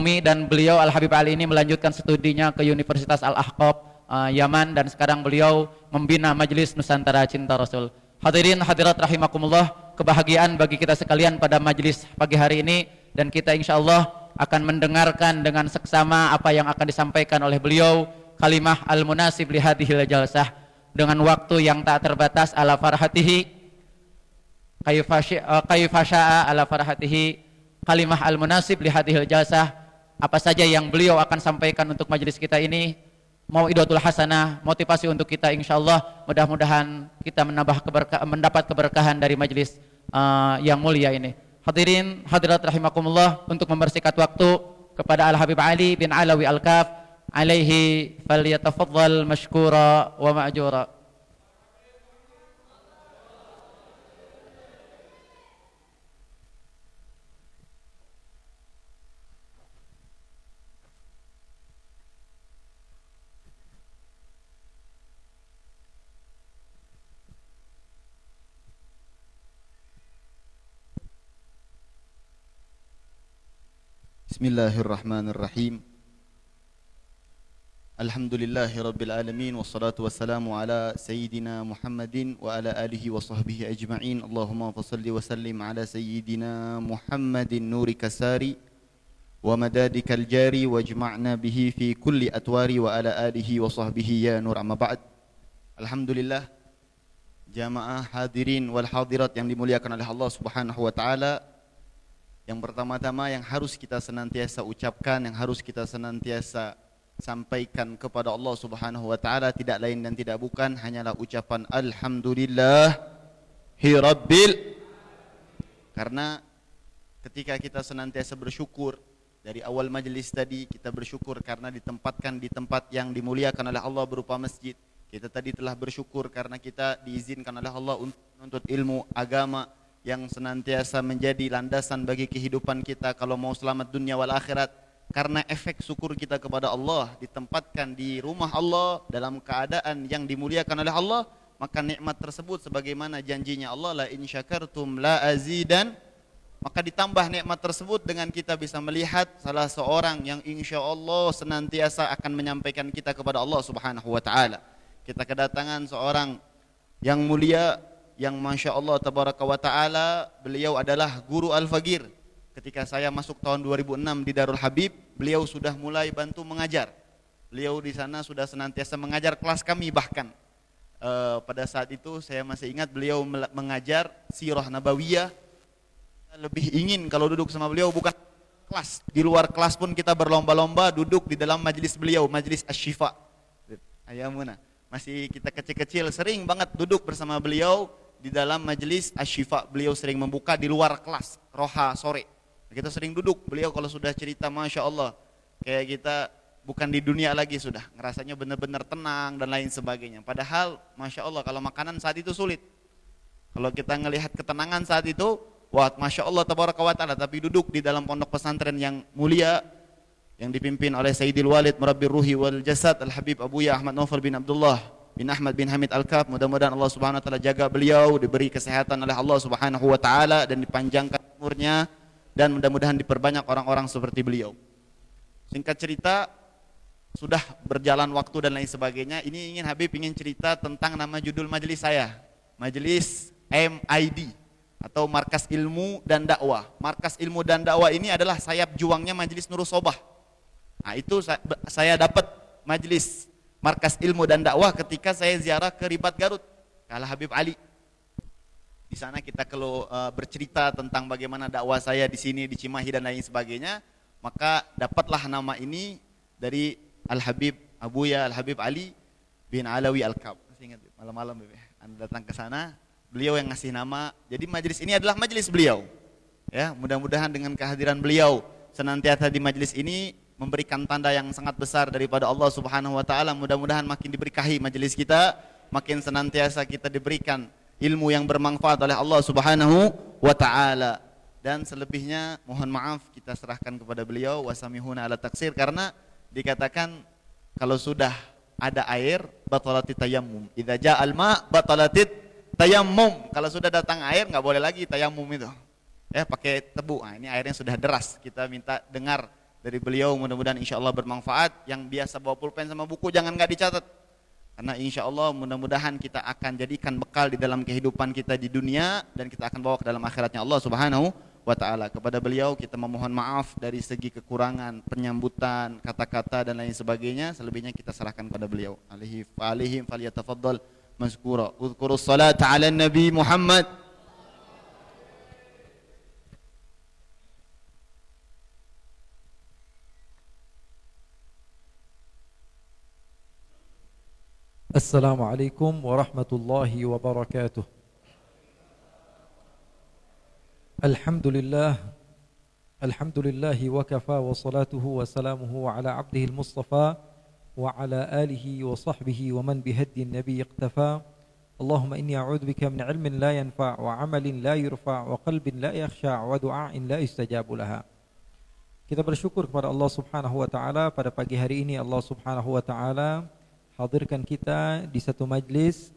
ekonomi, dan beliau Al-Habib Ali ini melanjutkan studinya ke Universitas Al-Ahqaf Yaman, dan sekarang beliau membina Majelis Nusantara Cinta Rasul. Hadirin hadirat rahimakumullah, kebahagiaan bagi kita sekalian pada majelis pagi hari ini, dan kita insyaallah akan mendengarkan dengan seksama apa yang akan disampaikan oleh beliau, kalimah al-munasib li hadhil jalsah, dengan waktu yang tak terbatas ala farhatihi kayfa syaa ala farhatihi, kalimah al-munasib li hadhil jalsah, apa saja yang beliau akan sampaikan untuk majelis kita ini, mau'idatul hasanah, motivasi untuk kita insyaallah. Mudah-mudahan kita mendapat keberkahan dari majelis yang mulia ini. Hadirin hadirat rahimakumullah, untuk membersihkan waktu kepada Al-Habib Ali bin Alawi Al-Kaf, alaihi falyatafaddal mashkura wa ma'jura. Bismillahirrahmanirrahim. Alhamdulillahi rabbil alamin, wassalatu wassalamu ala sayyidina Muhammadin wa ala alihi wa sahbihi ajma'in. Allahumma fassalli wa sallim ala sayyidina Muhammadin nuri kasari wa madadikal jari wajma'na bihi fi kulli atwari wa ala alihi wa sahbihi ya nur, amma ba'd. Alhamdulillah, jamaah hadirin wal hadirat yang dimuliakan oleh Allah Subhanahu wa taala. Yang pertama-tama yang harus kita senantiasa ucapkan, yang harus kita senantiasa sampaikan kepada Allah Subhanahu wa taala tidak lain dan tidak bukan hanyalah ucapan alhamdulillahi rabbil. Karena ketika kita senantiasa bersyukur, dari awal majelis tadi kita bersyukur karena ditempatkan di tempat yang dimuliakan oleh Allah berupa masjid. Kita tadi telah bersyukur karena kita diizinkan oleh Allah untuk menuntut ilmu agama yang senantiasa menjadi landasan bagi kehidupan kita kalau mau selamat dunia wal akhirat. Karena efek syukur kita kepada Allah ditempatkan di rumah Allah dalam keadaan yang dimuliakan oleh Allah, maka nikmat tersebut sebagaimana janjinya Allah, la in syakartum la azidan, maka ditambah nikmat tersebut dengan kita bisa melihat salah seorang yang insyaallah senantiasa akan menyampaikan kita kepada Allah Subhanahu wa taala. Kita kedatangan seorang yang mulia, yang Masya Allah Tabaraka wa Ta'ala, beliau adalah guru Al-Fagir. Ketika saya masuk tahun 2006 di Darul Habib, beliau sudah mulai bantu mengajar. Beliau di sana sudah senantiasa mengajar kelas kami, bahkan pada saat itu saya masih ingat beliau mengajar sirah nabawiyah. Lebih ingin kalau duduk sama beliau bukan kelas, di luar kelas pun kita berlomba-lomba duduk di dalam majelis beliau, majelis Asy-Syifa. Ayamuna, masih kita kecil-kecil sering banget duduk bersama beliau di dalam majelis Asy-Syifa. Beliau sering membuka di luar kelas, roha sore. Kita sering duduk, beliau kalau sudah cerita Masya Allah, kayak kita bukan di dunia lagi sudah, ngerasanya benar-benar tenang dan lain sebagainya. Padahal Masya Allah kalau makanan saat itu sulit. Kalau kita ngelihat ketenangan saat itu, wah Masya Allah Tabaraka wa Ta'ala, tapi duduk di dalam pondok pesantren yang mulia, yang dipimpin oleh Sayyidil Walid Murabbir Ruhi wal Jasad Al-Habib Abuya Ahmad Naufal bin Abdullah bin Ahmad bin Hamid Al-Kaf. Mudah-mudahan Allah Subhanahu wa taala jaga beliau, diberi kesehatan oleh Allah Subhanahu wa taala dan dipanjangkan umurnya, dan mudah-mudahan diperbanyak orang-orang seperti beliau. Singkat cerita, sudah berjalan waktu dan lain sebagainya. Ini Habib ingin cerita tentang nama judul majelis saya, Majelis MID atau Markas Ilmu dan Dakwah. Markas Ilmu dan Dakwah ini adalah sayap juangnya Majelis Nurus Sobah. Nah, itu saya dapat majelis Markas Ilmu dan Dakwah ketika saya ziarah ke Ribat Garut, ke Al-Habib Ali. Di sana kita kalau bercerita tentang bagaimana dakwah saya di sini di Cimahi dan lain sebagainya, maka dapatlah nama ini dari Al-Habib Abuya Al-Habib Ali bin Alawi Al-Kaf. Masih ingat malam-malam Anda datang ke sana, beliau yang ngasih nama. Jadi majelis ini adalah majelis beliau. Ya, mudah-mudahan dengan kehadiran beliau senantiasa di majelis ini memberikan tanda yang sangat besar daripada Allah Subhanahu wa taala. Mudah-mudahan makin diberkahi majelis kita, makin senantiasa kita diberikan ilmu yang bermanfaat oleh Allah Subhanahu wa taala. Dan selebihnya mohon maaf kita serahkan kepada beliau, wasamihuna ala taksir, karena dikatakan kalau sudah ada air batalatit tayammum. Idza ja'al ma batalatit tayammum. Kalau sudah datang air enggak boleh lagi tayammum itu. Ya, pakai tebu. Nah, ini airnya sudah deras. Kita minta dengar dari beliau, mudah-mudahan insya Allah bermanfaat. Yang biasa bawa pulpen sama buku jangan nggak dicatat, karena insya Allah mudah-mudahan kita akan jadikan bekal di dalam kehidupan kita di dunia dan kita akan bawa ke dalam akhiratnya Allah Subhanahu wa ta'ala. Kepada beliau kita memohon maaf dari segi kekurangan penyambutan, kata-kata dan lain sebagainya. Selebihnya kita serahkan kepada beliau. Alihim falyatafaddal mazkura. Uzkurus salata ala Nabi Muhammad. Assalamualaikum warahmatullahi wabarakatuh. Alhamdulillah wa kafa wa salatuhu wa salamuhu ala abdihi al-mustafa wa ala alihi wa sahbihi wa man bihaddi an-nabi iqtafa. Allahumma inni a'udzu bika min ilmin la yanfa' wa amalin la yurfa' wa qalbin la yakhsha' wa du'ain la yustajabu laha. Kita bersyukur kepada Allah Subhanahu wa taala pada pagi hari ini. Allah Subhanahu wa taala hadirkan kita di satu majlis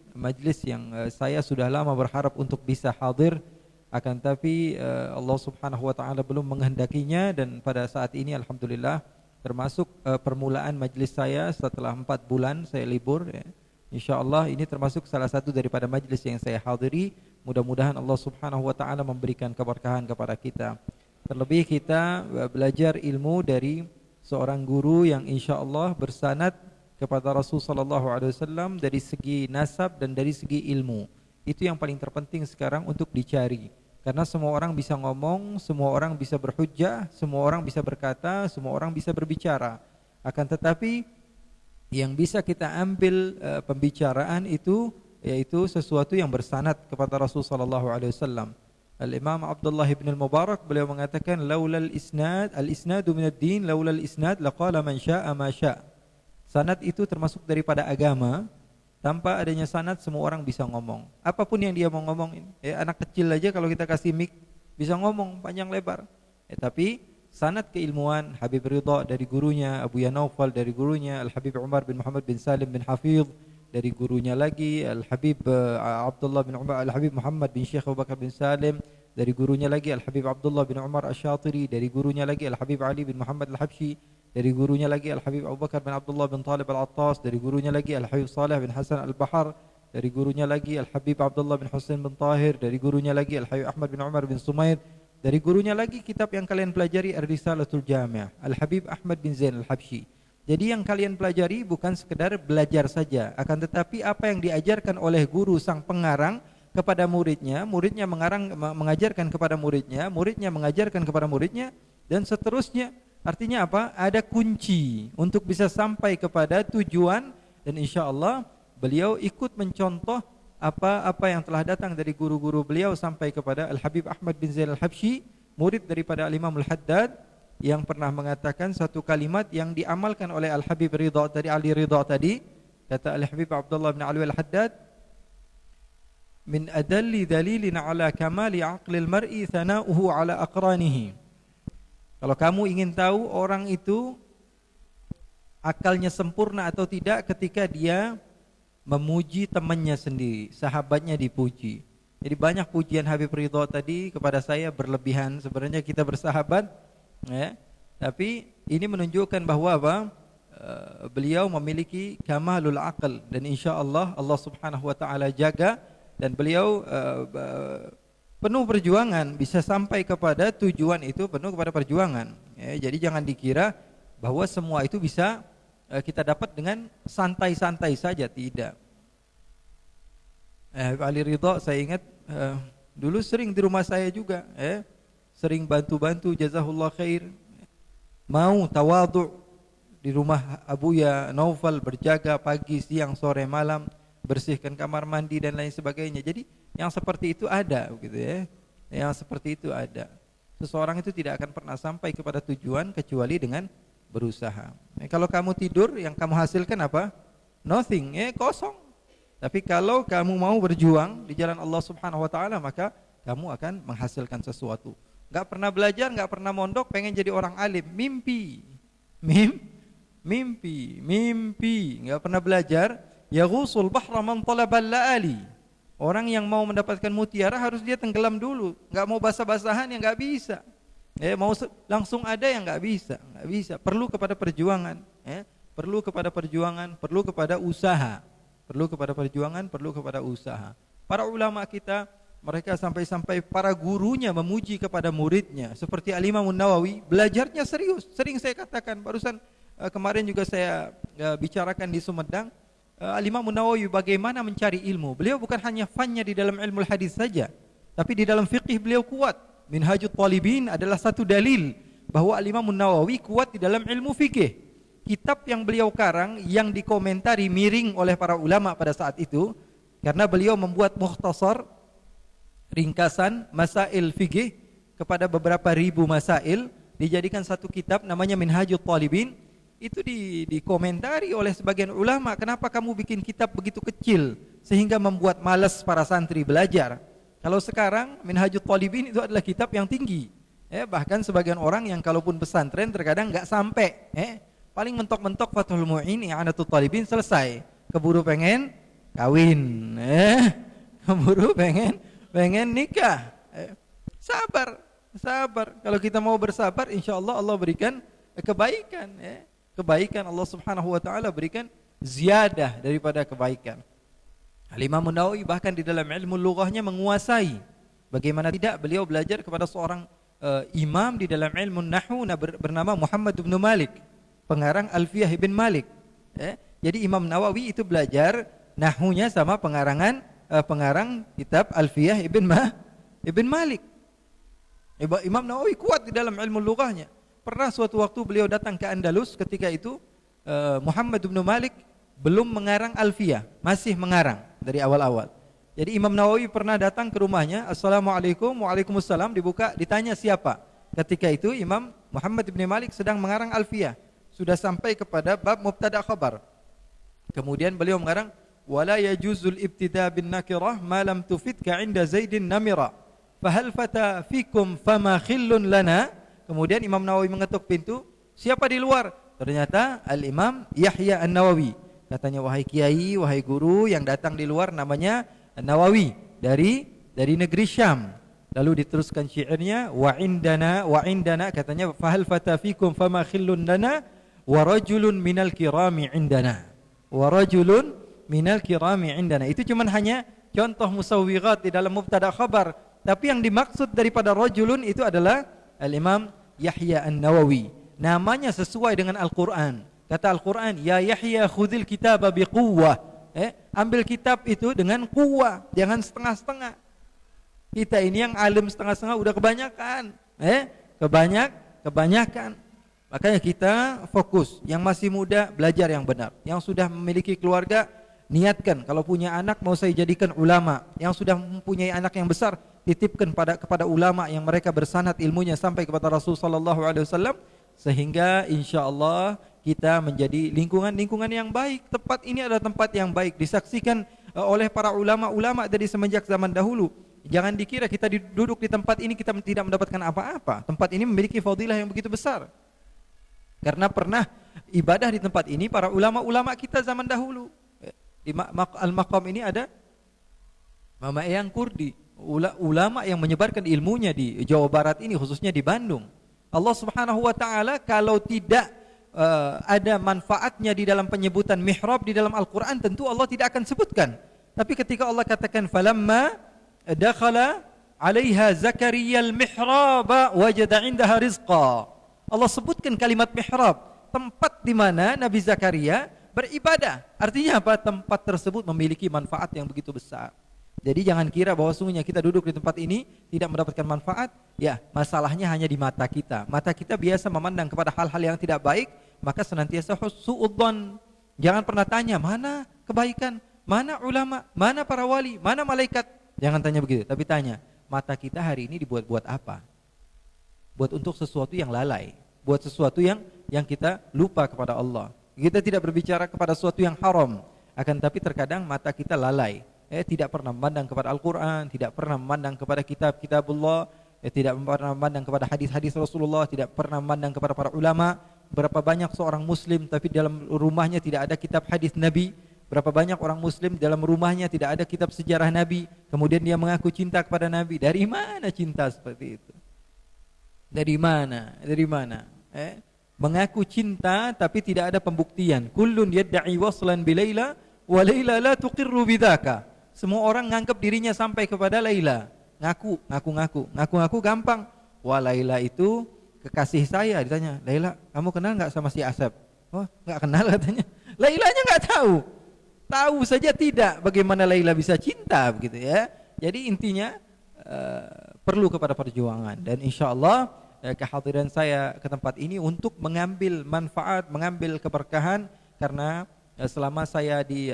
yang saya sudah lama berharap untuk bisa hadir, akan tapi Allah Subhanahu wa taala belum menghendakinya, dan pada saat ini alhamdulillah termasuk permulaan majlis saya setelah 4 bulan saya libur ya. Insyaallah ini termasuk salah satu daripada majlis yang saya hadiri. Mudah-mudahan Allah Subhanahu wa taala memberikan keberkahan kepada kita. Terlebih kita belajar ilmu dari seorang guru yang insyaallah bersanad kepada Rasul sallallahu alaihi wasallam dari segi nasab dan dari segi ilmu. Itu yang paling terpenting sekarang untuk dicari. Karena semua orang bisa ngomong, semua orang bisa berhujjah, semua orang bisa berkata, semua orang bisa berbicara. Akan tetapi yang bisa kita ambil pembicaraan itu yaitu sesuatu yang bersanad kepada Rasul sallallahu alaihi wasallam. Al-Imam Abdullah bin Al-Mubarak beliau mengatakan laulal isnad, al-isnadu minad din, laulal isnad laqala man syaa'a ma syaa'a. Sanad itu termasuk daripada agama. Tanpa adanya sanad semua orang bisa ngomong apapun yang dia mau ngomongin. Anak kecil aja kalau kita kasih mic bisa ngomong panjang lebar. Tapi sanad keilmuan, Habib Ridha dari gurunya, Abu Yanaufal dari gurunya, Al-Habib Umar bin Muhammad bin Salim bin Hafidh dari gurunya lagi, Al-Habib Abdullah bin Umar, Al-Habib Muhammad bin Syekh Abu Bakar bin Salim dari gurunya lagi, Al-Habib Abdullah bin Umar Asy-Syatiri dari gurunya lagi, Al-Habib Ali bin Muhammad Al-Habsyi dari gurunya lagi, Al-Habib Abu Bakar bin Abdullah bin Talib Al-Attas dari gurunya lagi, Al-Habib Saleh bin Hasan Al-Bahar dari gurunya lagi, Al-Habib Abdullah bin Husain bin Tahir dari gurunya lagi, Al-Habib Ahmad bin Umar bin Sumair dari gurunya lagi. Kitab yang kalian pelajari Ar-Risalatul Jami'ah, Al-Habib Ahmad bin Zain Al-Habsyi. Jadi yang kalian pelajari bukan sekedar belajar saja, akan tetapi apa yang diajarkan oleh guru sang pengarang kepada muridnya, muridnya mengajarkan kepada muridnya, muridnya mengajarkan kepada muridnya, dan seterusnya. Artinya apa? Ada kunci untuk bisa sampai kepada tujuan, dan insyaallah beliau ikut mencontoh apa yang telah datang dari guru-guru beliau sampai kepada Al-Habib Ahmad bin Zain Al-Habsyi, murid daripada Al-Imam Al-Haddad, yang pernah mengatakan satu kalimat yang diamalkan oleh Al-Habib Ridha tadi, Ali Ridha tadi. Kata Al-Habib Abdullah bin Alwi Al-Haddad, min adalli dalilin ala kamali aqlil mar'i thana'uhu ala aqranihi. Kalau kamu ingin tahu orang itu akalnya sempurna atau tidak ketika dia memuji temannya sendiri, sahabatnya dipuji. Jadi banyak pujian Habib Ridha tadi kepada saya berlebihan. Sebenarnya kita bersahabat ya, tapi ini menunjukkan bahwa beliau memiliki kamalul aql, dan insyaallah Allah Subhanahu wa taala jaga, dan beliau penuh perjuangan bisa sampai kepada tujuan itu, penuh kepada perjuangan ya. Jadi jangan dikira bahwa semua itu bisa kita dapat dengan santai-santai saja, tidak. Ali Ridha saya ingat dulu sering di rumah saya juga sering bantu-bantu, jazahullah khair, mau tawadhu di rumah Abuya Naufal, berjaga pagi, siang, sore, malam, bersihkan kamar mandi dan lain sebagainya. Jadi yang seperti itu ada gitu ya. Yang seperti itu ada. Seseorang itu tidak akan pernah sampai kepada tujuan kecuali dengan berusaha. Kalau kamu tidur, yang kamu hasilkan apa? Nothing, kosong. Tapi kalau kamu mau berjuang di jalan Allah Subhanahu wa taala, maka kamu akan menghasilkan sesuatu. Enggak pernah belajar, enggak pernah mondok, pengen jadi orang alim, mimpi. Mimpi, enggak pernah belajar, yaghusul bahra man talabal laali. Orang yang mau mendapatkan mutiara harus dia tenggelam dulu. Enggak mau basah-basahan ya enggak bisa. Langsung ada yang nggak bisa, nggak bisa. Perlu kepada perjuangan, perlu kepada perjuangan, perlu kepada usaha, perlu kepada perjuangan, perlu kepada usaha. Para ulama kita, mereka sampai-sampai para gurunya memuji kepada muridnya, seperti Al-Imam Nawawi, belajarnya serius. Sering saya katakan, barusan kemarin juga saya bicarakan di Sumedang, Al-Imam Nawawi bagaimana mencari ilmu. Beliau bukan hanya fannya di dalam ilmu hadis saja, tapi di dalam fikih beliau kuat. Minhajut Talibin adalah satu dalil bahwa Al-Imam Nawawi kuat di dalam ilmu fikih. Kitab yang beliau karang yang dikomentari miring oleh para ulama pada saat itu, karena beliau membuat mukhtasar, ringkasan masail fikih kepada beberapa ribu masail, dijadikan satu kitab namanya Minhajut Talibin. Itu dikomentari oleh sebagian ulama, kenapa kamu bikin kitab begitu kecil sehingga membuat malas para santri belajar. Kalau sekarang Minhajut Talibin itu adalah kitab yang tinggi, bahkan sebagian orang yang kalaupun pesantren terkadang nggak sampai, paling mentok-mentok Fathul Mu'in, I'anatul Talibin, selesai. Keburu pengen kawin, keburu pengen nikah. Sabar. Kalau kita mau bersabar, insya Allah Allah berikan kebaikan. Kebaikan Allah Subhanahu Wa Taala berikan ziyadah daripada kebaikan. Al-Imam Nawawi bahkan di dalam ilmu lughahnya menguasai. Bagaimana tidak, beliau belajar kepada seorang imam di dalam ilmu nahwu bernama Muhammad bin Malik, pengarang Alfiyah ibn Malik. Jadi Imam Nawawi itu belajar nahwunya sama pengarang kitab Alfiyah ibn Malik. Imam Nawawi kuat di dalam ilmu lughahnya. Pernah suatu waktu beliau datang ke Andalus, ketika itu Muhammad bin Malik belum mengarang Alfiyah, masih mengarang dari awal-awal. Jadi Imam Nawawi pernah datang ke rumahnya, Assalamualaikum, waalaikumsalam, dibuka, ditanya siapa. Ketika itu Imam Muhammad bin Malik sedang mengarang Alfiyah, sudah sampai kepada bab mubtada khabar. Kemudian beliau mengarang, wala yajuzul ibtida bin nakirah ma lam tufidka inda Zaidin namira, fahal fata fikum fama khillun lana. Kemudian Imam Nawawi mengetuk pintu, siapa di luar? Ternyata Al-Imam Yahya An-Nawawi. Katanya, wahai kiai, wahai guru yang datang di luar namanya Nawawi dari negeri Syam. Lalu diteruskan syairnya, wa indana katanya, fahal fata fikum fama khillun lana wa rajulun minal kirami indana. Wa rajulun minal kirami indana. Itu cuman hanya contoh musawwirat di dalam mubtada khabar, tapi yang dimaksud daripada rajulun itu adalah Al-Imam Yahya An-Nawawi. Namanya sesuai dengan Al-Qur'an. Kata Al-Quran, ya Yahya khudil kitaba biquwwah. Ambil kitab itu dengan kuwah, jangan setengah-setengah. Kita ini yang alim setengah-setengah udah kebanyakan. Kebanyakan. Makanya kita fokus. Yang masih muda belajar yang benar. Yang sudah memiliki keluarga, niatkan kalau punya anak mau saya jadikan ulama. Yang sudah mempunyai anak yang besar, titipkan kepada ulama yang mereka bersanad ilmunya sampai kepada Rasulullah sallallahu alaihi wasallam, sehingga insyaallah kita menjadi lingkungan yang baik. Tempat ini adalah tempat yang baik, disaksikan oleh para ulama-ulama dari semenjak zaman dahulu. Jangan dikira kita duduk di tempat ini kita tidak mendapatkan apa-apa. Tempat ini memiliki fadilah yang begitu besar. Karena pernah ibadah di tempat ini para ulama-ulama kita zaman dahulu. Di Al-Maqam ini ada Mama Eyang Kurdi, ulama yang menyebarkan ilmunya di Jawa Barat ini, khususnya di Bandung. Allah Subhanahu Wa Taala kalau tidak ada manfaatnya di dalam penyebutan mihrab di dalam Al-Quran, tentu Allah tidak akan sebutkan. Tapi ketika Allah katakan falamma dakhala 'alaiha Zakaria al-mihraba wajada 'indaha rizqa, Allah sebutkan kalimat mihrab, tempat di mana Nabi Zakaria beribadah. Artinya apa? Tempat tersebut memiliki manfaat yang begitu besar. Jadi jangan kira bahwa sungguhnya kita duduk di tempat ini tidak mendapatkan manfaat. Ya, masalahnya hanya di mata kita. Mata kita biasa memandang kepada hal-hal yang tidak baik, maka senantiasa suudzon. Jangan pernah tanya mana kebaikan, mana ulama, mana para wali, mana malaikat. Jangan tanya begitu, tapi tanya, mata kita hari ini dibuat-buat apa? Buat untuk sesuatu yang lalai, buat sesuatu yang kita lupa kepada Allah. Kita tidak berbicara kepada sesuatu yang haram, akan tapi terkadang mata kita lalai. Tidak pernah memandang kepada Al-Quran, tidak pernah memandang kepada kitab-kitabullah, tidak pernah memandang kepada hadis-hadis Rasulullah, tidak pernah memandang kepada para ulama. Berapa banyak seorang muslim tapi dalam rumahnya tidak ada kitab hadis Nabi. Berapa banyak orang muslim dalam rumahnya tidak ada kitab sejarah Nabi, kemudian dia mengaku cinta kepada Nabi. Dari mana cinta seperti itu? Dari mana? Dari mana? Mengaku cinta tapi tidak ada pembuktian. Kullun yadda'i waslan bi Laila wa Laila la tuqirru bidzaka. Semua orang nganggap dirinya sampai kepada Laila. Ngaku gampang. Wah, Laila itu kekasih saya. Ditanya, Laila, kamu kenal nggak sama si Asep? Oh, nggak kenal katanya. Lailanya nggak tahu. Tahu saja tidak bagaimana Laila bisa cinta begitu ya. Jadi intinya perlu kepada perjuangan, dan insya Allah kehadiran saya ke tempat ini untuk mengambil manfaat, mengambil keberkahan, karena selama saya di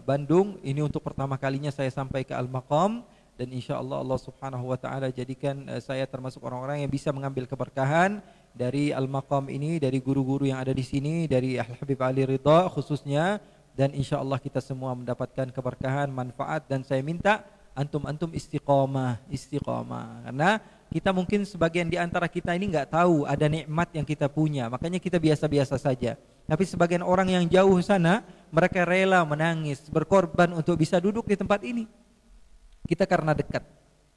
Bandung ini untuk pertama kalinya saya sampai ke Al-Maqam, dan insya Allah Allah Subhanahu Wa Taala jadikan saya termasuk orang-orang yang bisa mengambil keberkahan dari Al-Maqam ini, dari guru-guru yang ada di sini, dari Al-Habib Ali Ridha khususnya, dan insya Allah kita semua mendapatkan keberkahan, manfaat, dan saya minta antum istiqomah, karena kita mungkin sebagian di antara kita ini nggak tahu ada nikmat yang kita punya, makanya kita biasa-biasa saja. Tapi sebagian orang yang jauh sana, mereka rela menangis, berkorban untuk bisa duduk di tempat ini. Kita karena dekat,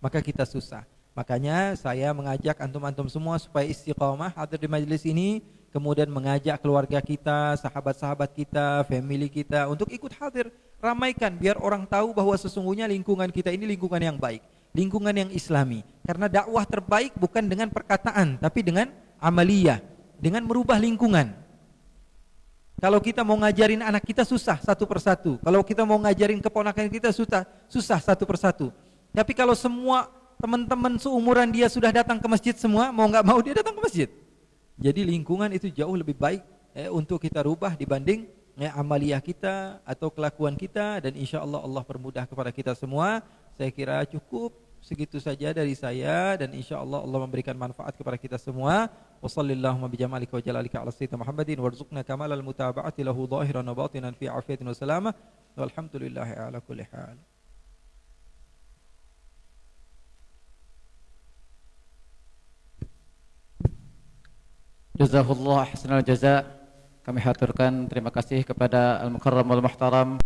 maka kita susah. Makanya saya mengajak antum-antum semua supaya istiqomah hadir di majelis ini, kemudian mengajak keluarga kita, sahabat-sahabat kita, family kita untuk ikut hadir. Ramaikan biar orang tahu bahwa sesungguhnya lingkungan kita ini lingkungan yang baik, lingkungan yang islami. Karena dakwah terbaik bukan dengan perkataan, tapi dengan amaliyah, dengan merubah lingkungan. Kalau kita mau ngajarin anak kita susah satu persatu. Kalau kita mau ngajarin keponakan kita susah satu persatu. Tapi kalau semua teman-teman seumuran dia sudah datang ke masjid semua, mau nggak mau dia datang ke masjid. Jadi lingkungan itu jauh lebih baik untuk kita rubah dibanding amaliyah kita atau kelakuan kita, dan insya Allah Allah permudah kepada kita semua. Saya kira cukup segitu saja dari saya, dan insya Allah Allah memberikan manfaat kepada kita semua. Wassalamualaikum bijamalika wa jalalika ala sayyidina Muhammadin warzuqna kamalal mutaba'ati lahu zahiran wa batinan fi afiyatin wa salamah walhamdulillahi ala kulli hal. Jazakallah ahsanal jaza. Kami haturkan terima kasih kepada Al-Mukarram wal Muhtaram